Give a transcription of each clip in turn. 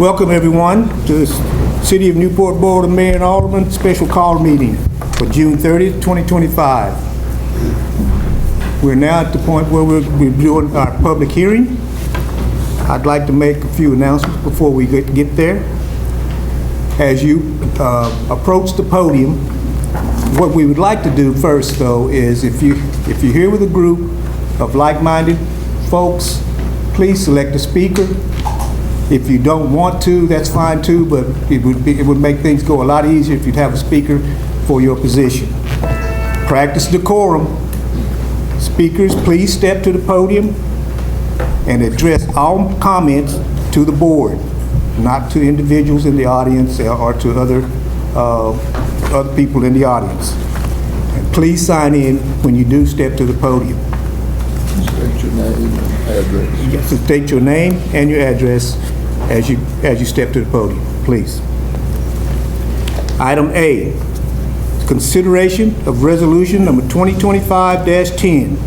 Welcome everyone to the City of Newport Board of Mayor and Aldermen special call meeting for June 30th, 2025. We're now at the point where we're doing our public hearing. I'd like to make a few announcements before we get there. As you approach the podium, what we would like to do first, though, is if you're here with a group of like-minded folks, please select a speaker. If you don't want to, that's fine too, but it would make things go a lot easier if you'd have a speaker for your position. Practice decorum. Speakers, please step to the podium and address all comments to the board, not to individuals in the audience or to other people in the audience. And please sign in when you do step to the podium. State your name and address. Yes, so state your name and your address as you step to the podium, please. Item A, consideration of resolution number 2025-10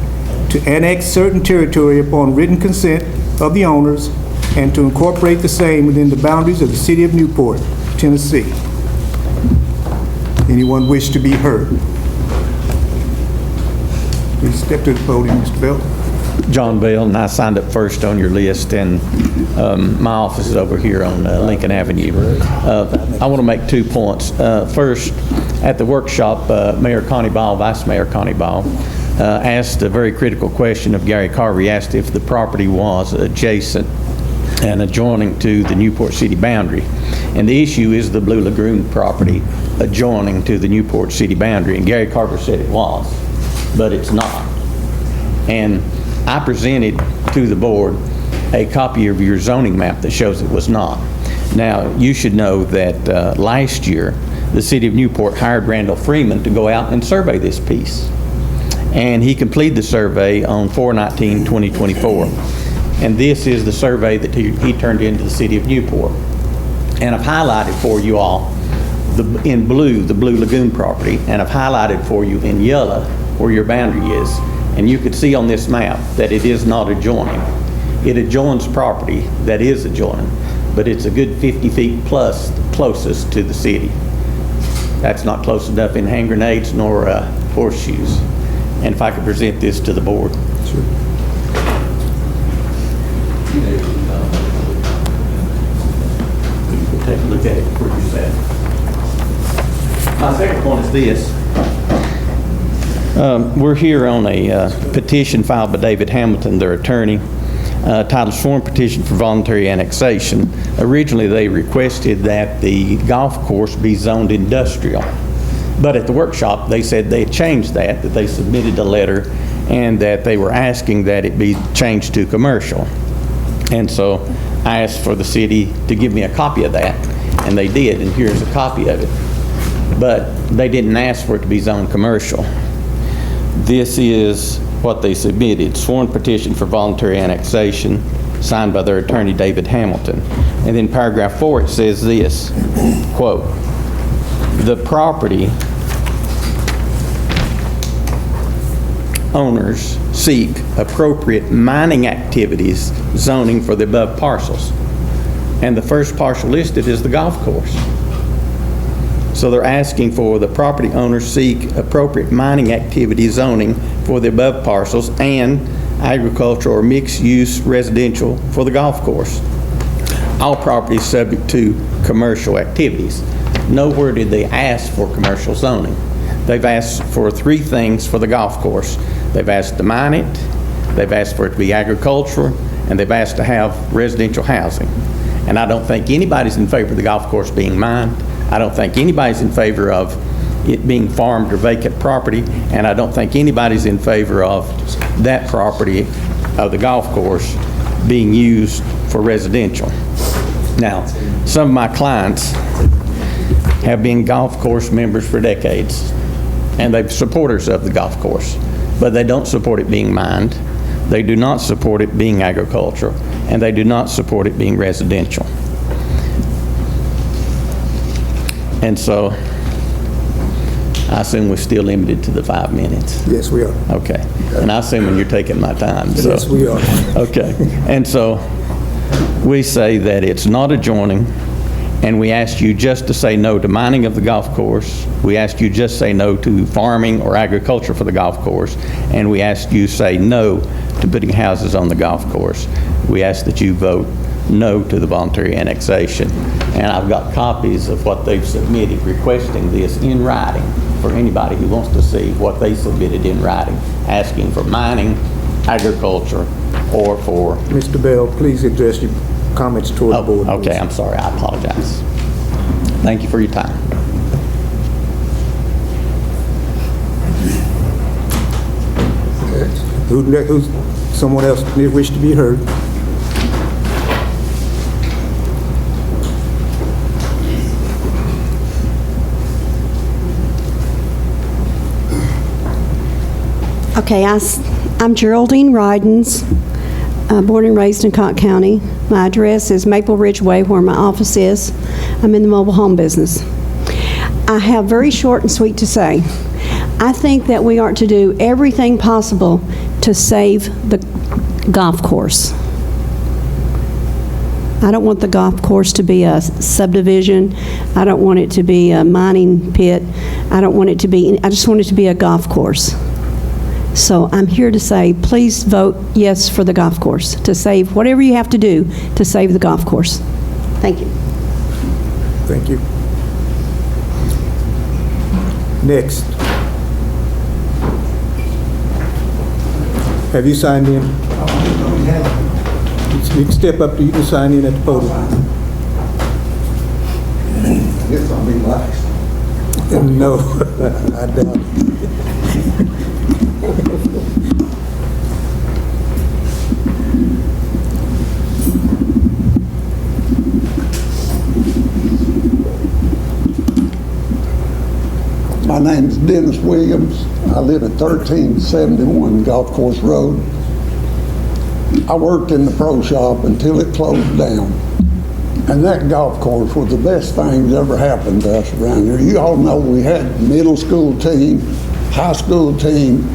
to annex certain territory upon written consent of the owners and to incorporate the same within the boundaries of the City of Newport, Tennessee. Anyone wish to be heard? Please step to the podium, Mr. Bell. John Bell, and I signed up first on your list, and my office is over here on Lincoln Avenue. I want to make 2 points. First, at the workshop, Mayor Connie Ball, Vice Mayor Connie Ball, asked a very critical question of Gary Carver. He asked if the property was adjacent and adjoining to the Newport City boundary. And the issue is the Blue Lagoon property adjoining to the Newport City boundary, and Gary Carver said it was, but it's not. And I presented to the board a copy of your zoning map that shows it was not. Now, you should know that last year, the City of Newport hired Randall Freeman to go out and survey this piece. And he completed the survey on 4/19/2024. And this is the survey that he turned into the City of Newport. And I've highlighted for you all, in blue, the Blue Lagoon property, and I've highlighted for you in yellow where your boundary is. And you could see on this map that it is not adjoining. It adjoins property that is adjoining, but it's a good 50 feet plus closest to the city. That's not close enough in hand grenades nor horseshoes. And if I could present this to the board. Sure. Take a look at it before you say it. My second point is this. We're here on a petition filed by David Hamilton, their attorney, titled Sworn Petition for Voluntary Annexation. Originally, they requested that the golf course be zoned industrial. But at the workshop, they said they had changed that they submitted a letter and that they were asking that it be changed to commercial. And so I asked for the city to give me a copy of that, and they did, and here's a copy of it. But they didn't ask for it to be zoned commercial. This is what they submitted, sworn petition for voluntary annexation, signed by their attorney, David Hamilton. And then paragraph 4, it says this, quote, the property owners seek appropriate mining activities zoning for the above parcels. And the first parcel listed is the golf course. So they're asking for the property owners seek appropriate mining activity zoning for the above parcels and agricultural or mixed-use residential for the golf course. All property is subject to commercial activities. Nowhere did they ask for commercial zoning. They've asked for 3 things for the golf course. They've asked to mine it, they've asked for it to be agricultural, and they've asked to have residential housing. And I don't think anybody's in favor of the golf course being mined. I don't think anybody's in favor of it being farmed or vacant property, and I don't think anybody's in favor of that property of the golf course being used for residential. Now, some of my clients have been golf course members for decades, and they're supporters of the golf course, but they don't support it being mined, they do not support it being agricultural, and they do not support it being residential. And so, I assume we're still limited to the 5 minutes. Yes, we are. Okay. And I assume when you're taking my time. So. Yes, we are. Okay. And so, we say that it's not adjoining, and we ask you just to say no to mining of the golf course. We ask you just say no to farming or agriculture for the golf course, and we ask you say no to putting houses on the golf course. We ask that you vote no to the voluntary annexation. And I've got copies of what they've submitted requesting this in writing for anybody who wants to see what they submitted in writing, asking for mining, agriculture, or for... Mr. Bell, please address your comments toward the board. Okay, please. I'm sorry, I apologize. Thank you for your time. Who's someone else wish to be heard? Okay, I'm Geraldine Rydens, born and raised in Cott County. My address is Maple Ridge Way, where my office is. I'm in the mobile home business. I have very short and sweet to say. I think that we are to do everything possible to save the golf course. I don't want the golf course to be a subdivision. I don't want it to be a mining pit. I just want it to be a golf course. So I'm here to say, please vote yes for the golf course, to save whatever you have to do to save the golf course. Thank you. Thank you. Next. Have you signed in? You can step up, you can sign in at the podium. I guess I'll be last. No, I doubt it. My name is Dennis Williams. I live at 1371 Golf Course Road. I worked in the pro shop until it closed down. And that golf course was the best thing that ever happened to us around here. You all know we had middle school team, high school team.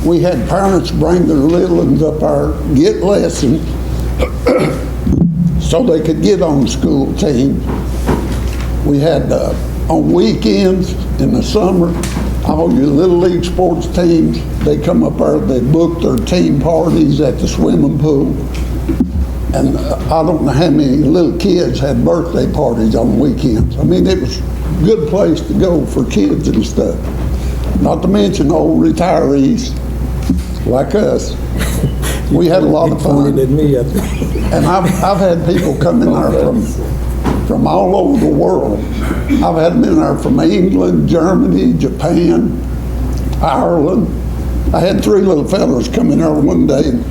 We had parents bring their little ones up there, get lessons, so they could get on the school team. We had, on weekends in the summer, all your little league sports teams, they come up there, they book their team parties at the swimming pool. And I don't know how many little kids had birthday parties on weekends. I mean, it was a good place to go for kids and stuff. Not to mention old retirees like us. We had a lot of fun. Than me, I think. And I've had people come in there from all over the world. I've had them in there from England, Germany, Japan, Ireland. I had 3 little fellas come in there one day, and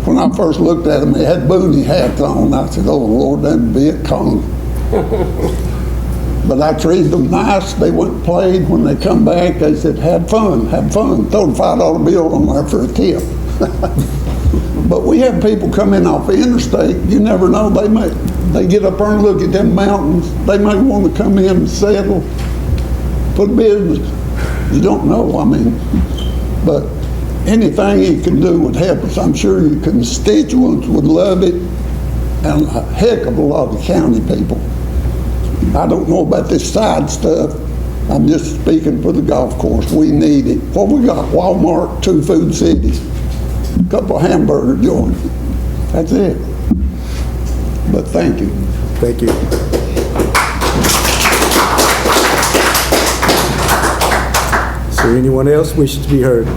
when I first looked at them, they had boonie hats on. I said, "Oh Lord, that'd be a con." But I treated them nice. They went and played. When they come back, they said, have fun. Throw the $5 bill on there for a tip. But we have people come in off the interstate. You never know. They get up there and look at them mountains. They may want to come in and settle, put business. You don't know. I mean, but anything you can do would help us. I'm sure your constituents would love it, and a heck of a lot of county people. I don't know about this side stuff. I'm just speaking for the golf course. We need it. What we got? Walmart, 2 food cities, a couple of hamburger joints. That's it. But thank you. Thank you. Is there anyone else wishes to be heard?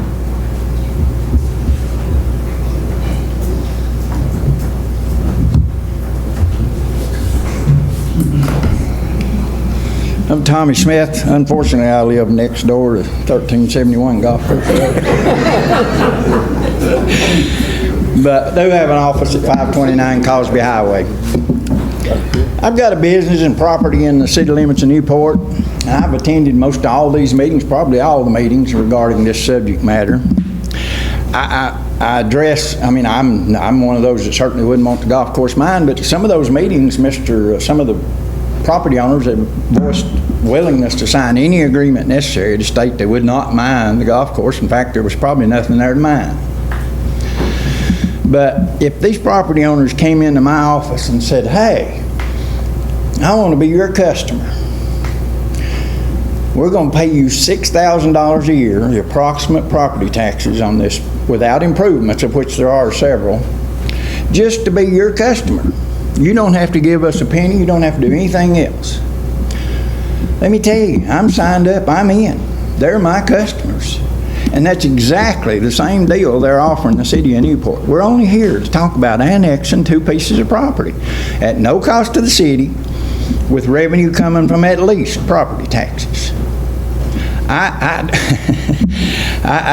I'm Tommy Smith. Unfortunately, I live next door to 1371 Golf Course Road. But I do have an office at 529 Cosby Highway. I've got a business and property in the city limits of Newport. And I've attended most of all these meetings, probably all the meetings regarding this subject matter. I address, I mean, I'm one of those that certainly wouldn't want the golf course mined, but some of those meetings, some of the property owners have voiced willingness to sign any agreement necessary to state they would not mine the golf course. In fact, there was probably nothing there to mine. But if these property owners came into my office and said, hey, I want to be your customer. We're going to pay you $6,000 a year, the approximate property taxes on this, without improvements, of which there are several, just to be your customer. You don't have to give us a penny. You don't have to do anything else. Let me tell you, I'm signed up. I'm in. They're my customers. And that's exactly the same deal they're offering the city of Newport. We're only here to talk about annexing 2 pieces of property at no cost to the city, with revenue coming from at least property taxes. I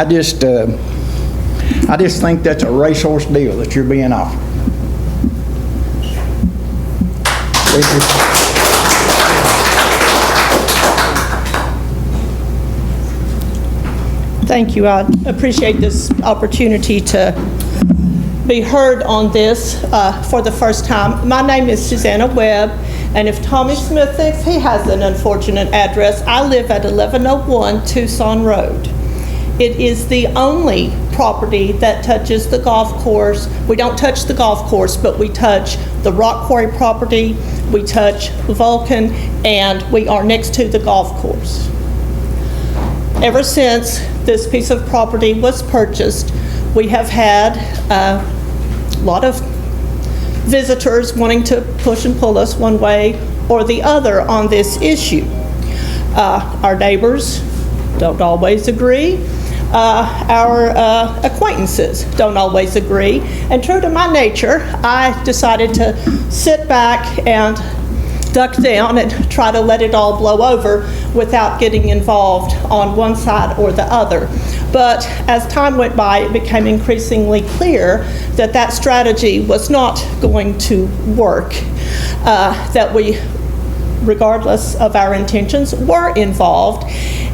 just think that's a racehorse deal that you're being offered. Thank you. I appreciate this opportunity to be heard on this for the first time. My name is Susanna Webb, and if Tommy Smith thinks he has an unfortunate address, I live at 1101 Tucson Road. It is the only property that touches the golf course. We don't touch the golf course, but we touch the rock quarry property, we touch Vulcan, and we are next to the golf course. Ever since this piece of property was purchased, we have had a lot of visitors wanting to push and pull us one way or the other on this issue. Our neighbors don't always agree. Our acquaintances don't always agree. And true to my nature, I decided to sit back and duck down and try to let it all blow over without getting involved on one side or the other. But as time went by, it became increasingly clear that that strategy was not going to work, that we, regardless of our intentions, were involved.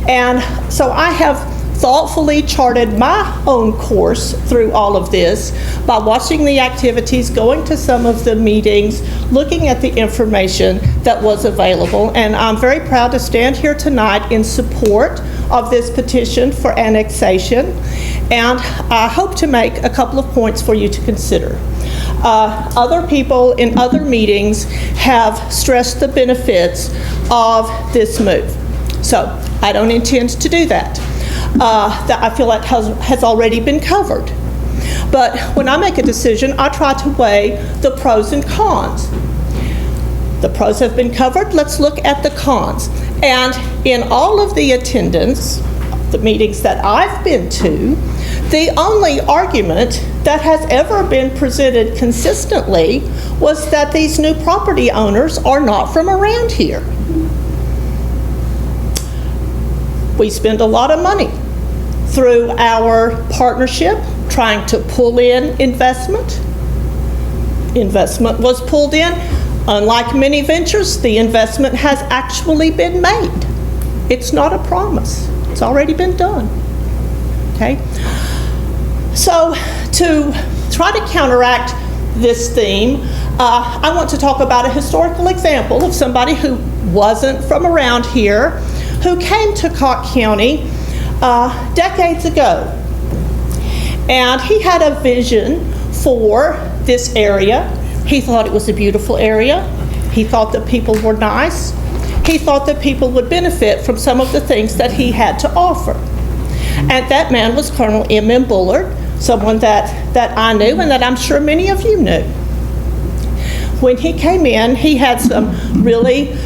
And so I have thoughtfully charted my own course through all of this by watching the activities, going to some of the meetings, looking at the information that was available, and I'm very proud to stand here tonight in support of this petition for annexation, and I hope to make a couple of points for you to consider. Other people in other meetings have stressed the benefits of this move, so I don't intend to do that. That I feel like has already been covered. But when I make a decision, I try to weigh the pros and cons. The pros have been covered. Let's look at the cons. And in all of the attendance, the meetings that I've been to, the only argument that has ever been presented consistently was that these new property owners are not from around here. We spend a lot of money through our partnership trying to pull in investment. Investment was pulled in. Unlike many ventures, the investment has actually been made. It's not a promise. It's already been done. Okay? So to try to counteract this theme, I want to talk about a historical example of somebody who wasn't from around here, who came to Cocke County decades ago. And he had a vision for this area. He thought it was a beautiful area. He thought that people were nice. He thought that people would benefit from some of the things that he had to offer. And that man was Colonel M.M. Bullard, someone that I knew and that I'm sure many of you knew. When he came in, he had some really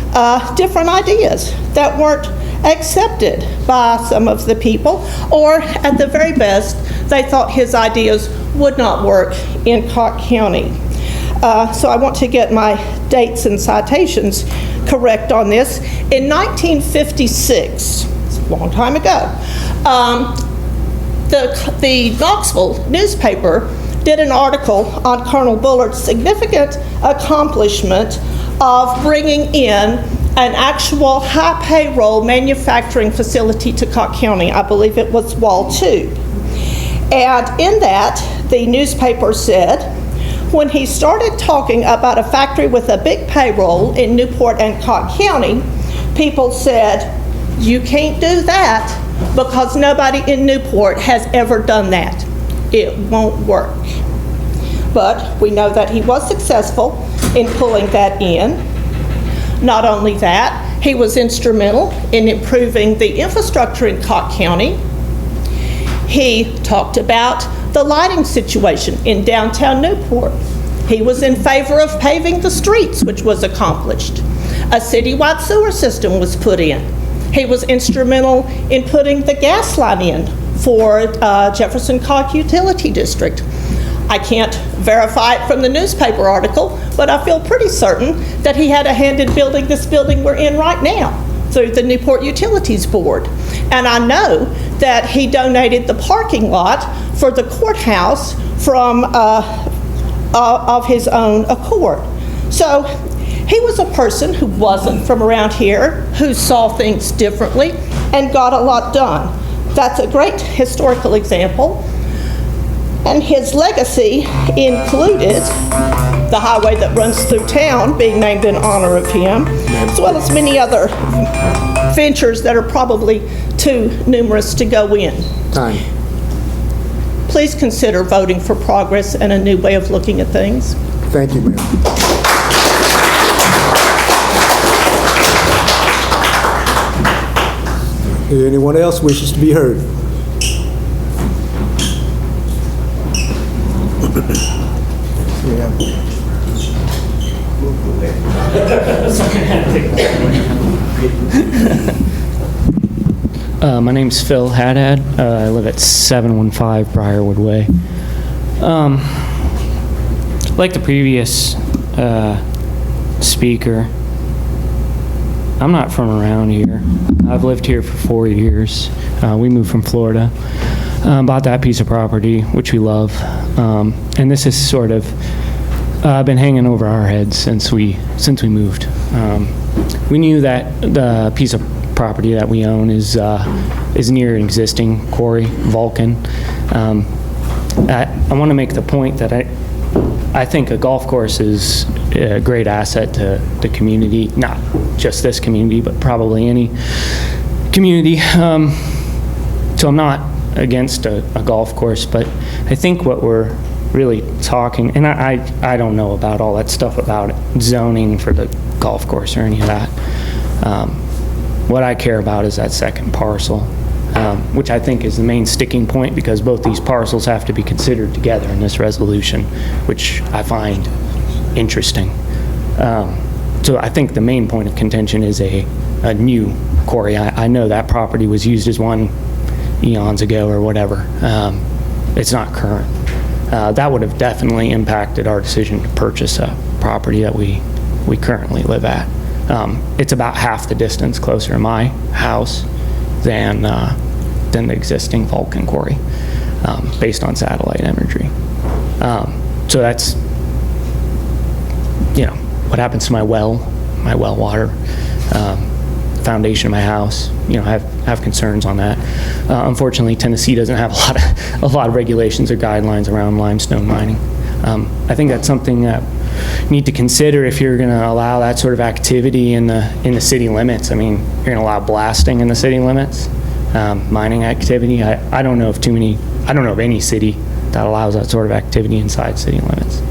different ideas that weren't accepted by some of the people, or at the very best, they thought his ideas would not work in Cocke County. So I want to get my dates and citations correct on this. In 1956, it's a long time ago, the Knoxville newspaper did an article on Colonel Bullard's significant accomplishment of bringing in an actual high payroll manufacturing facility to Cocke County. I believe it was Wall 2. And in that, the newspaper said, when he started talking about a factory with a big payroll in Newport and Cocke County, people said, you can't do that because nobody in Newport has ever done that. It won't work. but we know that he was successful in pulling that in. Not only that, he was instrumental in improving the infrastructure in Cocke County. He talked about the lighting situation in downtown Newport. He was in favor of paving the streets, which was accomplished. A citywide sewer system was put in. He was instrumental in putting the gas line in for Jefferson Cocke Utility District. I can't verify it from the newspaper article, but I feel pretty certain that he had a hand in building this building we're in right now through the Newport Utilities Board. And I know that he donated the parking lot for the courthouse from of his own accord. So he was a person who wasn't from around here, who saw things differently and got a lot done. That's a great historical example. And his legacy included the highway that runs through town being named in honor of him, as well as many other ventures that are probably too numerous to go in. Time. Please consider voting for progress and a new way of looking at things. Thank you, ma'am. Is anyone else wishes to be heard? My name's Phil Haddad. I live at 715 Briarwood Way. Like the previous speaker, I'm not from around here. I've lived here for 4 years. We moved from Florida. Bought that piece of property, which we love. And this has sort of been hanging over our heads since we moved. We knew that the piece of property that we own is near an existing quarry, Vulcan. I want to make the point that I think a golf course is a great asset to the community, not just this community, but probably any community. So I'm not against a golf course, but I think what we're really talking, and I don't know about all that stuff about zoning for the golf course or any of that. What I care about is that second parcel, which I think is the main sticking point, because both these parcels have to be considered together in this resolution, which I find interesting. So I think the main point of contention is a new quarry. I know that property was used as one eons ago or whatever. It's not current. That would have definitely impacted our decision to purchase a property that we currently live at. It's about half the distance closer to my house than the existing Vulcan quarry, based on satellite imagery. So that's, what happens to my well water, foundation of my house. I have concerns on that. Unfortunately, Tennessee doesn't have a lot of regulations or guidelines around limestone mining. I think that's something that you need to consider if you're going to allow that sort of activity in the city limits. I mean, you're going to allow blasting in the city limits, mining activity. I don't know of any city that allows that sort of activity inside city limits.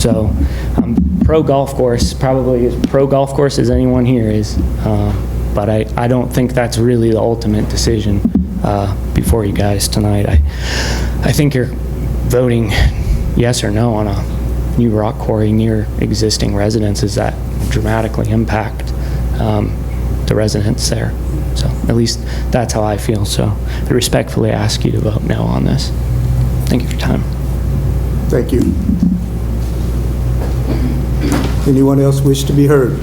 So I'm pro golf course, probably as pro golf course as anyone here is, but I don't think that's really the ultimate decision before you guys tonight. I think you're voting yes or no on a new rock quarry near existing residences that dramatically impact the residents there. So at least that's how I feel. So I respectfully ask you to vote no on this. Thank you for your time. Thank you. Anyone else wish to be heard?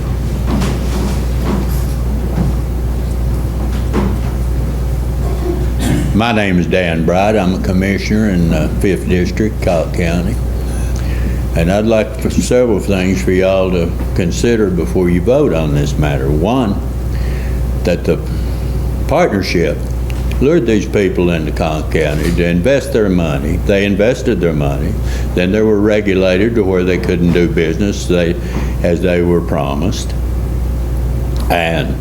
My name is Dan Bright. I'm a commissioner in the 5th District, Cocke County. And I'd like for several things for y'all to consider before you vote on this matter. One, that the partnership lured these people into Cocke County to invest their money. They invested their money. Then they were regulated to where they couldn't do business as they were promised. And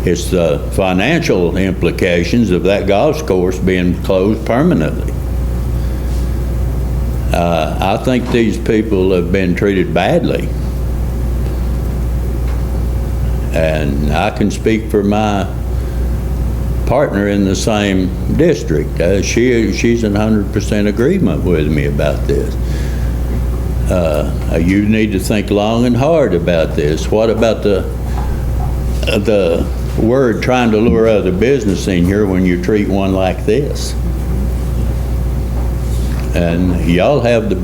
it's the financial implications of that golf course being closed permanently. I think these people have been treated badly. And I can speak for my partner in the same district. She's in 100% agreement with me about this. You need to think long and hard about this. What about the word trying to lure other business in here when you treat one like this? And y'all have the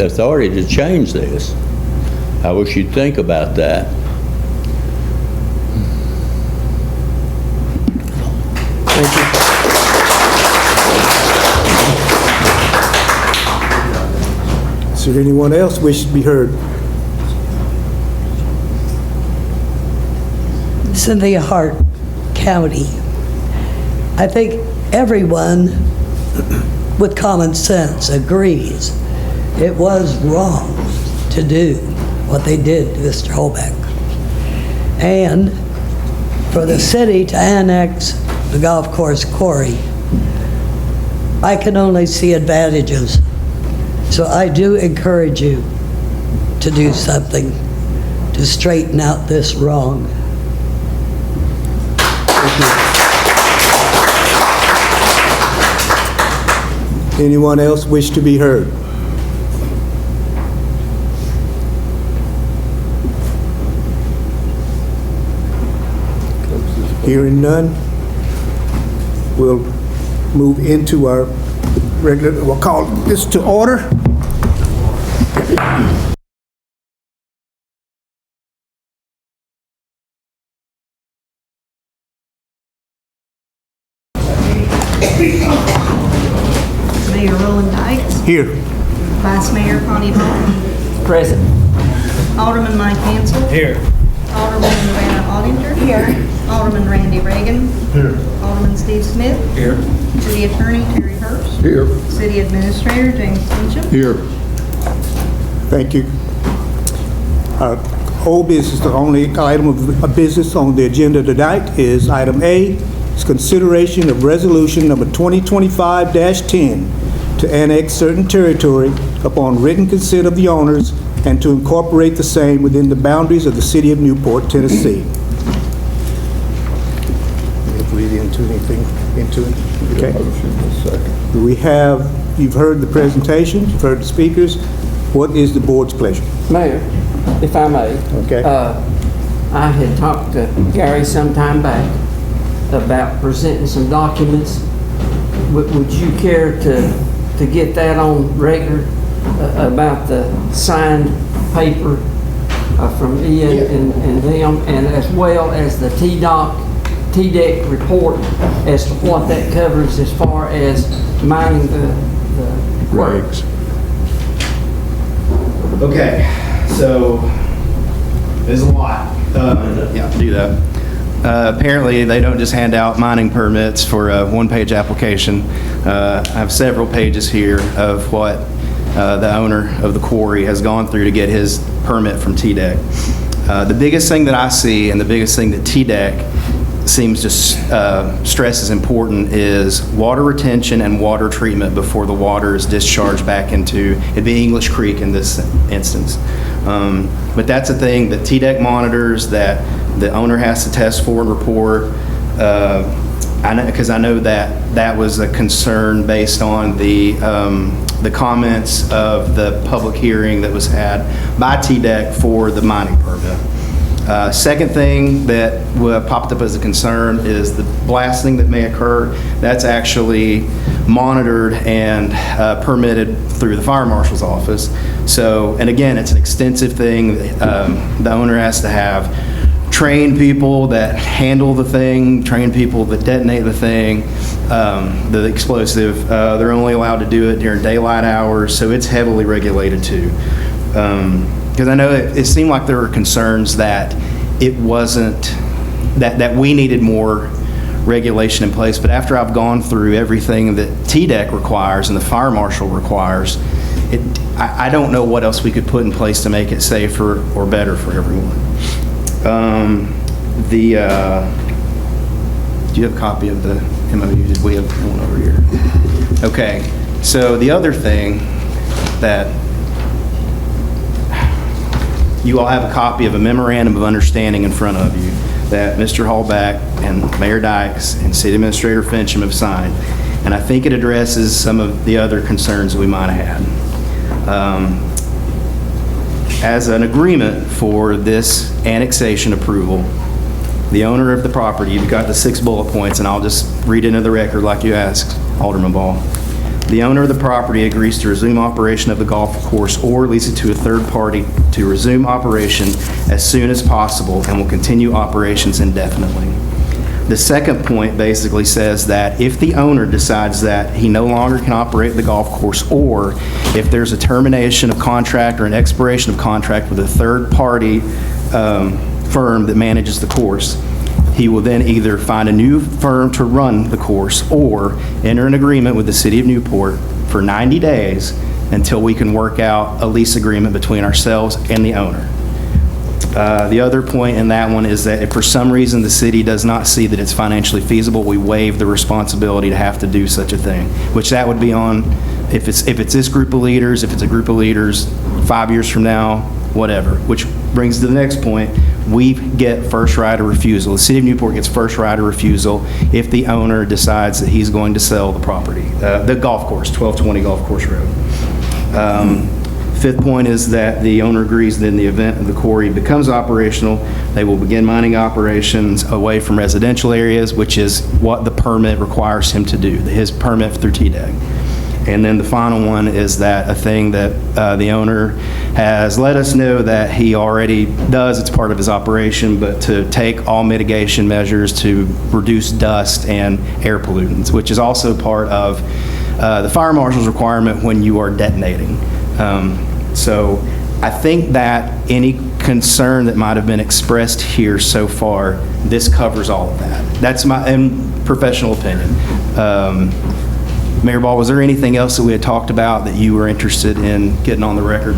authority to change this. I wish you'd think about that. Is there anyone else wish to be heard? Cynthia Hart, County. I think everyone with common sense agrees it was wrong to do what they did to Mr. Holbeck. And for the city to annex the golf course quarry, I can only see advantages. So I do encourage you to do something to straighten out this wrong. Anyone else wish to be heard? Hearing none, we'll move into our regular, we'll call this to order. Mayor Roland Dykes. Here. Vice Mayor Connie Ball. Present. Alderman Mike Hansel. Here. Alderman Vanna Ottinger. Here. Alderman Randy Reagan. Here. Alderman Steve Smith. Here. City Attorney Terry Hurst. Here. City Administrator James Fincham. Here. Thank you. Old business, the only item of business on the agenda tonight is item A, is consideration of resolution number 2025-10 to annex certain territory upon written consent of the owners and to incorporate the same within the boundaries of the city of Newport, Tennessee. If we read into it, okay. We have, you've heard the presentation, you've heard the speakers. What is the board's pleasure? Mayor, if I may. Okay. I had talked to Gary some time back about presenting some documents. Would you care to get that on record about the signed paper from Ian and them, and as well as the TDEC report as to what that covers as far as mining the regs? Okay, so there's a lot. Yeah, do that. Apparently, they don't just hand out mining permits for a one-page application. I have several pages here of what the owner of the quarry has gone through to get his permit from TDEC. The biggest thing that I see, and the biggest thing that TDEC seems to stress is important, is water retention and water treatment before the water is discharged back into the English Creek in this instance. But that's a thing that TDEC monitors, that the owner has to test for and report. Because I know that was a concern based on the comments of the public hearing that was had by TDEC for the mining permit. Second thing that popped up as a concern is the blasting that may occur. That's actually monitored and permitted through the fire marshal's office. So, and again, it's an extensive thing. The owner has to have trained people that handle the thing, trained people that detonate the thing, the explosive. They're only allowed to do it during daylight hours, so it's heavily regulated too. Because I know it seemed like there were concerns that it wasn't, that we needed more regulation in place. But after I've gone through everything that TDEC requires and the fire marshal requires, I don't know what else we could put in place to make it safer or better for everyone. Do you have a copy of the MOU? We have one over here. Okay, so the other thing that you all have a copy of a memorandum of understanding in front of you that Mr. Hallback and Mayor Dykes and City Administrator Fincham have signed. And I think it addresses some of the other concerns that we might have had. As an agreement for this annexation approval, the owner of the property, you've got the 6 bullet points, and I'll just read into the record like you asked, Alderman Ball. The owner of the property agrees to resume operation of the golf course or lease it to a third party to resume operation as soon as possible and will continue operations indefinitely. The second point basically says that if the owner decides that he no longer can operate the golf course, or if there's a termination of contract or an expiration of contract with a third-party firm that manages the course, he will then either find a new firm to run the course or enter an agreement with the City of Newport for 90 days until we can work out a lease agreement between ourselves and the owner. The other point in that one is that if for some reason the city does not see that it's financially feasible, we waive the responsibility to have to do such a thing, which that would be on, if it's this group of leaders, if it's a group of leaders 5 years from now, whatever. Which brings to the next point, we get first right of refusal. The City of Newport gets first right of refusal if the owner decides that he's going to sell the property, the golf course, 1220 Golf Course Road. Fifth point is that the owner agrees that in the event of the quarry becomes operational, they will begin mining operations away from residential areas, which is what the permit requires him to do, his permit through TDEC. And then the final one is that a thing that the owner has let us know that he already does, it's part of his operation, but to take all mitigation measures to reduce dust and air pollutants, which is also part of the fire marshal's requirement when you are detonating. So I think that any concern that might have been expressed here so far, this covers all of that. That's my professional opinion. Mayor Ball, was there anything else that we had talked about that you were interested in getting on the record?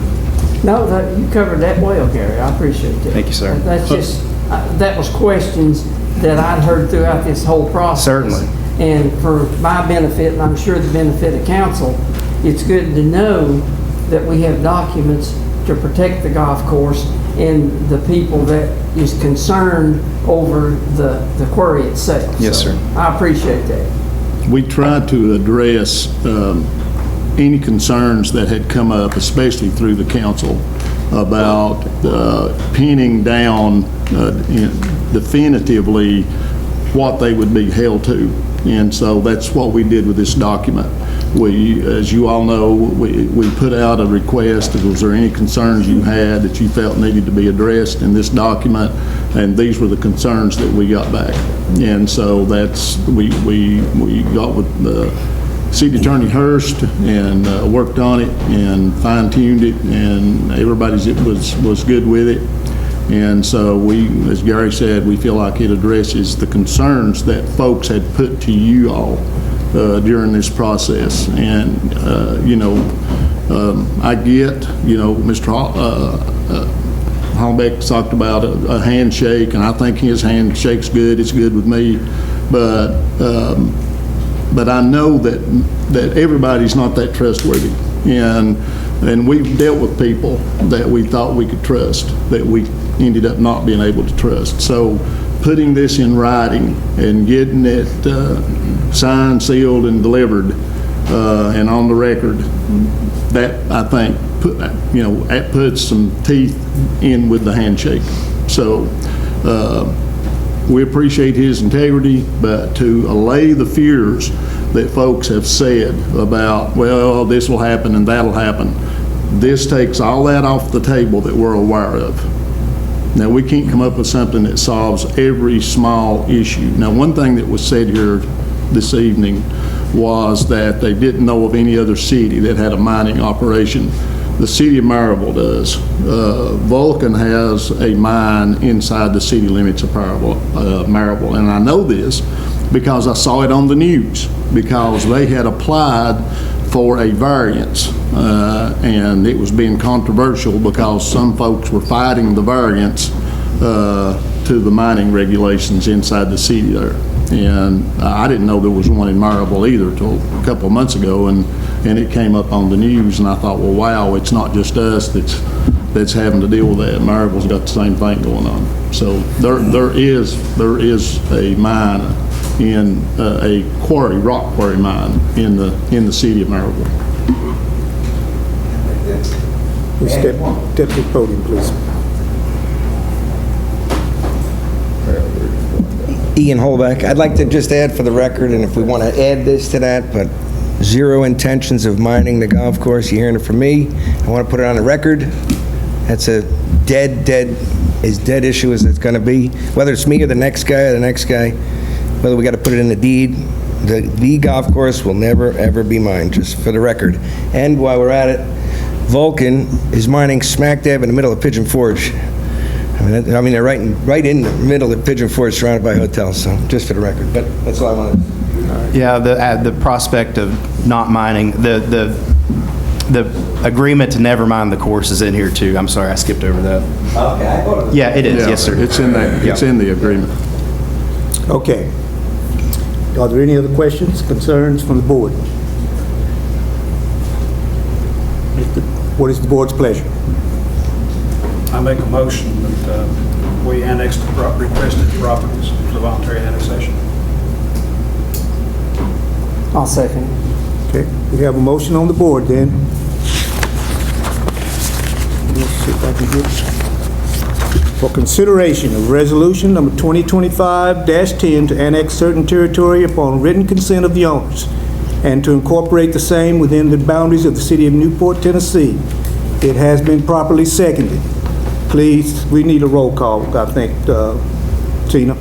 No, you covered that well, Gary. I appreciate that. Thank you, sir. That's just, that was questions that I'd heard throughout this whole process. Certainly. And for my benefit, and I'm sure the benefit of council, it's good to know that we have documents to protect the golf course and the people that is concerned over the quarry itself. Yes, So, sir. I appreciate that. We tried to address any concerns that had come up, especially through the council, about pinning down definitively what they would be held to. And so that's what we did with this document. We, as you all know, we put out a request. Was there any concerns you had that you felt needed to be addressed in this document? And these were the concerns that we got back. And so that's, we got with the City Attorney Hurst and worked on it and fine-tuned it, and everybody's was good with it. And so we, as Gary said, we feel like it addresses the concerns that folks had put to you all during this process. And, I get, Mr. Hallbeck talked about a handshake, and I think his handshake's good. It's good with me. But I know that everybody's not that trustworthy. And we've dealt with people that we thought we could trust, that we ended up not being able to trust. So putting this in writing and getting it signed, sealed, and delivered, and on the record, that I think that puts some teeth in with the handshake. So we appreciate his integrity, but to allay the fears that folks have said about, well, this will happen and that'll happen, this takes all that off the table that we're aware of. Now, we can't come up with something that solves every small issue. Now, one thing that was said here this evening was that they didn't know of any other city that had a mining operation. The city of Maryville does. Vulcan has a mine inside the city limits of Maryville, and I know this because I saw it on the news, because they had applied for a variance, and it was being controversial because some folks were fighting the variance to the mining regulations inside the city there. And I didn't know there was one in Maryville either till a couple of months ago, and it came up on the news, and I thought, well, wow, it's not just us that's having to deal with that. Maryville's got the same thing going on. So there is a mine in a quarry, rock quarry mine in the city of Maryville. Please step to the podium, please. Ian Holbeck. I'd like to just add for the record, and if we want to add this to that, but zero intentions of mining the golf course. You're hearing it from me. I want to put it on the record. That's a dead issue as it's going to be. Whether it's me or the next guy, whether we got to put it in the deed, the golf course will never, ever be mined, just for the record. And while we're at it, Vulcan is mining smack dab in the middle of Pigeon Forge. I mean, they're right in the middle of Pigeon Forge, surrounded by hotels, so just for the record. But that's all I wanted. Yeah, the prospect of not mining, the agreement to never mine the course is in here too. I'm sorry, I skipped over that. Okay. Yeah, it is, Yeah, yes, sir. It's in that. It's in the agreement. Okay. Are there any other questions, concerns from the board? What is the board's pleasure? I make a motion that we annex the requested properties for voluntary annexation. I'll second. Okay, we have a motion on the board then. Let's see if I can get for consideration of resolution number 2025-10 to annex certain territory upon written consent of the owners and to incorporate the same within the boundaries of the city of Newport, Tennessee. It has been properly seconded. Please, we need a roll call, I think, Tina.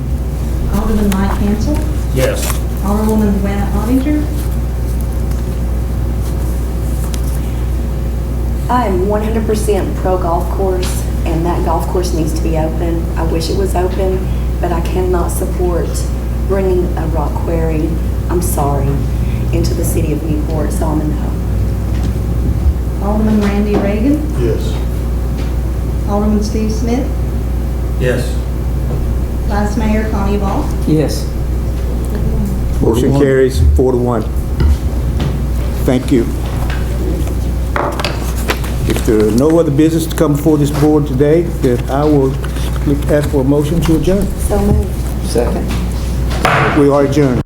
Alderman Mike Hansel, Yes. Alderwoman Joanna Ottinger, I am 100% pro golf course, and that golf course needs to be open. I wish it was open, but I cannot support bringing a rock quarry, I'm sorry, into the city of Newport, so I'm a no. Alderman Randy Reagan, Yes. Alderman Steve Smith, Yes. Vice Mayor Connie Ball. Yes. Motion carries 4-1. Thank you. If there are no other business to come before this board today, then I will ask for a motion to adjourn. So moved. Second. We are adjourned.